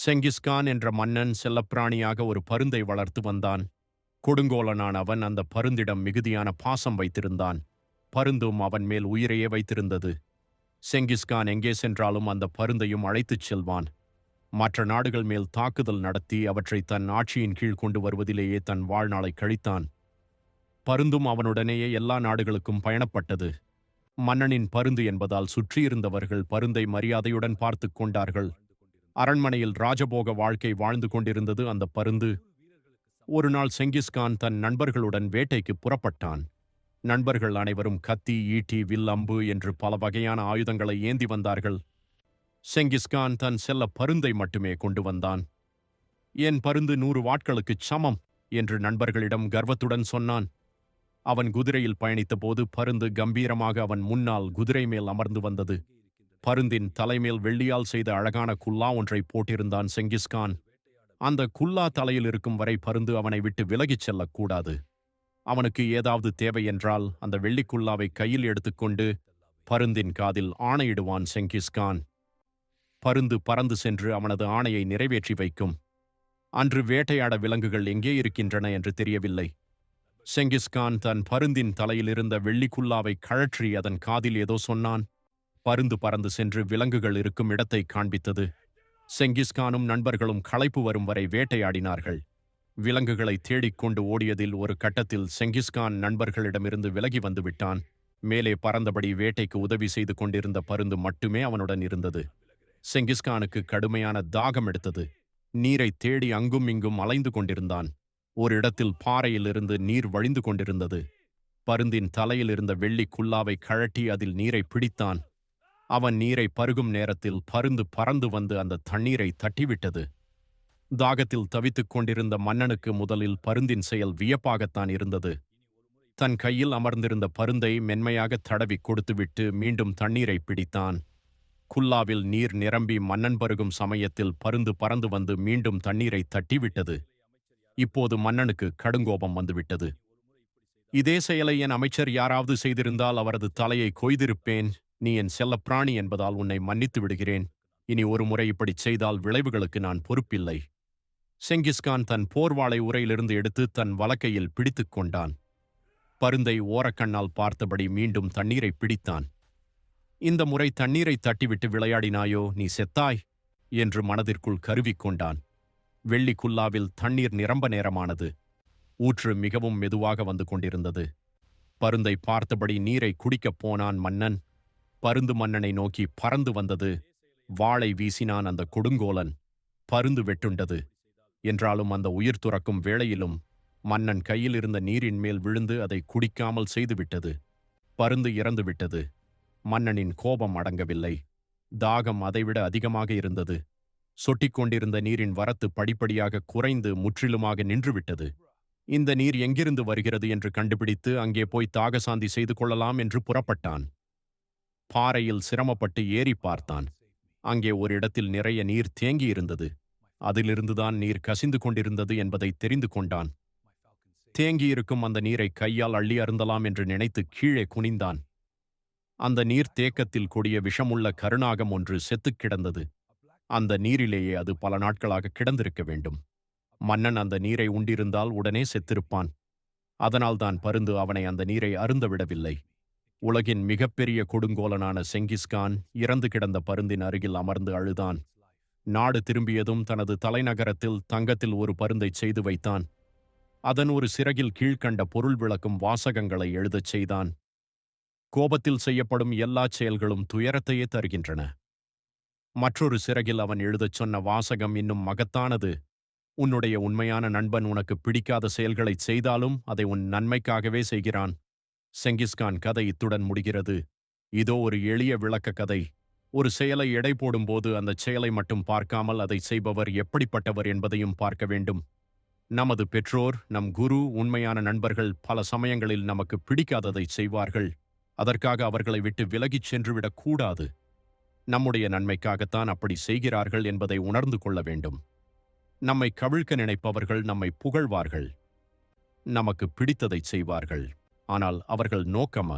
செங்கிஸ்கான் என்ற மன்னன் செல்லப்பிராணியாக ஒரு பருந்தை வளர்த்து வந்தான். கொடுங்கோலனான அவன் அந்த பருந்திடம் மிகுதியான பாசம் வைத்திருந்தான். பருந்தும் அவன் மேல் உயிரையே வைத்திருந்தது. செங்கிஸ்கான் எங்கே சென்றாலும் அந்த பருந்தையும் அழைத்துச் செல்வான். மற்ற நாடுகள் மேல் தாக்குதல் நடத்தி அவற்றை தன் ஆட்சியின் கீழ் கொண்டு வருவதிலேயே தன் வாழ்நாளை கழித்தான். பருந்தும் அவனுடனேயே எல்லா நாடுகளுக்கும் பயணப்பட்டது. மன்னனின் பருந்து என்பதால் சுற்றியிருந்தவர்கள் பருந்தை மரியாதையுடன் பார்த்து கொண்டார்கள். அரண்மனையில் ராஜபோக வாழ்க்கை வாழ்ந்து கொண்டிருந்தது அந்த பருந்து. ஒரு நாள் செங்கிஸ்கான் தன் நண்பர்களுடன் வேட்டைக்கு புறப்பட்டான். நண்பர்கள் அனைவரும் கத்தி, ஈட்டி, வில், அம்பு என்று பல வகையான ஆயுதங்களை ஏந்தி வந்தார்கள். செங்கிஸ்கான் தன் செல்ல பருந்தை மட்டுமே கொண்டு வந்தான். என் பருந்து 100 வாட்களுக்குச் சமம் என்று நண்பர்களிடம் கர்வத்துடன் சொன்னான். அவன் குதிரையில் பயணித்தபோது பருந்து கம்பீரமாக அவன் முன்னால் குதிரை மேல் அமர்ந்து வந்தது. பருந்தின் தலைமேல் வெள்ளியால் செய்த அழகான குல்லா ஒன்றை போட்டிருந்தான் செங்கிஸ்கான். அந்த குல்லா தலையில் இருக்கும் வரை பருந்து அவனை விட்டு விலகிச் செல்லக்கூடாது. அவனுக்கு ஏதாவது தேவை என்றால் அந்த வெள்ளிக்குல்லாவை கையில் எடுத்துக்கொண்டு பருந்தின் காதில் ஆணையிடுவான் செங்கிஸ்கான். பருந்து பறந்து சென்று அவனது ஆணையை நிறைவேற்றி வைக்கும். அன்று வேட்டையாட விலங்குகள் எங்கே இருக்கின்றன என்று தெரியவில்லை. செங்கிஸ்கான் தன் பருந்தின் தலையில் இருந்த வெள்ளிக்குல்லாவை கழற்றி அதன் காதில் ஏதோ சொன்னான். பருந்து பறந்து சென்று விலங்குகள் இருக்கும் இடத்தை காண்பித்தது. செங்கிஸ்கானும் நண்பர்களும் களைப்பு வரும் வரை வேட்டையாடினார்கள். விலங்குகளை தேடிக்கொண்டு ஓடியதில் ஒரு கட்டத்தில் செங்கிஸ்கான் நண்பர்களிடமிருந்து விலகி வந்து விட்டான். மேலே பறந்தபடி வேட்டைக்கு உதவி செய்து கொண்டிருந்த பருந்து மட்டுமே அவனுடன் இருந்தது. செங்கிஸ்கானுக்கு கடுமையான தாகம் எடுத்தது. நீரை தேடி அங்கும் இங்கும் அலைந்து கொண்டிருந்தான். ஒரு இடத்தில் பாறையிலிருந்து நீர் வழிந்து கொண்டிருந்தது. பருந்தின் தலையில் இருந்த வெள்ளி குல்லாவை கழட்டி அதில் நீரை பிடித்தான். அவன் நீரை பருகும் நேரத்தில் பருந்து பறந்து வந்து அந்த தண்ணீரை தட்டிவிட்டது. தாகத்தில் தவித்துக் கொண்டிருந்த மன்னனுக்கு முதலில் பருந்தின் செயல் வியப்பாகத்தான் இருந்தது. தன் கையில் அமர்ந்திருந்த பருந்தை மென்மையாக தடவி கொடுத்துவிட்டு மீண்டும் தண்ணீரை பிடித்தான். குல்லாவில் நீர் நிரம்பி மன்னன் பருகும் சமயத்தில் பருந்து பறந்து வந்து மீண்டும் தண்ணீரை தட்டிவிட்டது. இப்போது மன்னனுக்கு கடுங்கோபம் வந்துவிட்டது. இதே செயலை என் அமைச்சர் யாராவது செய்திருந்தால் அவரது தலையை கொய்திருப்பேன். நீ என் செல்லப்பிராணி என்பதால் உன்னை மன்னித்து விடுகிறேன். இனி ஒரு முறை இப்படிச் செய்தால் விளைவுகளுக்கு நான் பொறுப்பில்லை. செங்கிஸ்கான் தன் போர்வாளை உரையிலிருந்து எடுத்து தன் வலக்கையில் பிடித்துக் கொண்டான். பருந்தை ஓரக்கண்ணால் பார்த்தபடி மீண்டும் தண்ணீரை பிடித்தான். இந்த முறை தண்ணீரை தட்டிவிட்டு விளையாடினாயோ, நீ செத்தாய் என்று மனதிற்குள் கருவிக்கொண்டான். வெள்ளி குல்லாவில் தண்ணீர் நிரம்ப நேரமானது. ஊற்று மிகவும் மெதுவாக வந்து கொண்டிருந்தது. பருந்தை பார்த்தபடி நீரை குடிக்கப் போனான் மன்னன். பருந்து மன்னனை நோக்கி பறந்து வந்தது. வாளை வீசினான் அந்த கொடுங்கோலன். பருந்து வெட்டுண்டது. என்றாலும் அந்த உயிர் துறக்கும் வேளையிலும் மன்னன் கையில் இருந்த நீரின் மேல் விழுந்து அதை குடிக்காமல் செய்துவிட்டது. பருந்து இறந்து விட்டது. மன்னனின் கோபம் அடங்கவில்லை. தாகம் அதைவிட அதிகமாக இருந்தது. சொட்டிக்கொண்டிருந்த நீரின் வரத்து படிப்படியாக குறைந்து முற்றிலுமாக நின்றுவிட்டது. இந்த நீர் எங்கிருந்து வருகிறது என்று கண்டுபிடித்து அங்கே போய் தாகசாந்தி செய்து கொள்ளலாம் என்று புறப்பட்டான். பாறையில் சிரமப்பட்டு ஏறி பார்த்தான். அங்கே ஒரு இடத்தில் நிறைய நீர் தேங்கியிருந்தது. அதிலிருந்துதான் நீர் கசிந்து கொண்டிருந்தது என்பதை தெரிந்து கொண்டான். தேங்கியிருக்கும் அந்த நீரை கையால் அள்ளி அருந்தலாம் என்று நினைத்து கீழே குனிந்தான். அந்த நீர் தேக்கத்தில் கொடிய விஷமுள்ள கருநாகம் ஒன்று செத்துக் கிடந்தது. அந்த நீரிலேயே அது பல நாட்களாக கிடந்திருக்க வேண்டும். மன்னன் அந்த நீரை உண்டிருந்தால் உடனே செத்திருப்பான். அதனால்தான் பருந்து அவனை அந்த நீரை அருந்த விடவில்லை. உலகின் மிகப்பெரிய கொடுங்கோலனான செங்கிஸ்கான் இறந்து கிடந்த பருந்தின் அருகில் அமர்ந்து அழுதான். நாடு திரும்பியதும் தனது தலைநகரத்தில் தங்கத்தில் ஒரு பருந்தை செய்து வைத்தான். அதன் ஒரு சிறகில் கீழ்க்கண்ட பொருள் விளக்கும் வாசகங்களை எழுதச் செய்தான். கோபத்தில் செய்யப்படும் எல்லாச் செயல்களும் துயரத்தையே தருகின்றன. மற்றொரு சிறகில் அவன் எழுதச் சொன்ன வாசகம் இன்னும் மகத்தானது. உன்னுடைய உண்மையான நண்பன் உனக்கு பிடிக்காத செயல்களைச் செய்தாலும் அதை உன் நன்மைக்காகவே செய்கிறான். செங்கிஸ்கான் கதை இத்துடன் முடிகிறது. இதோ ஒரு எளிய விளக்க கதை. ஒரு செயலை எடை போடும்போது அந்தச் செயலை மட்டும் பார்க்காமல் அதை செய்பவர் எப்படிப்பட்டவர் என்பதையும் பார்க்க வேண்டும். நமது பெற்றோர், நம் குரு, உண்மையான நண்பர்கள் பல சமயங்களில் நமக்கு பிடிக்காததை செய்வார்கள். அதற்காக அவர்களை விட்டு விலகிச் சென்றுவிடக் கூடாது. நம்முடைய நன்மைக்காகத்தான் அப்படி செய்கிறார்கள் என்பதை உணர்ந்து கொள்ள வேண்டும். நம்மை கவிழ்க்க நினைப்பவர்கள் நம்மை புகழ்வார்கள். நமக்கு பிடித்ததை செய்வார்கள். ஆனால் அவர்கள் நோக்கமா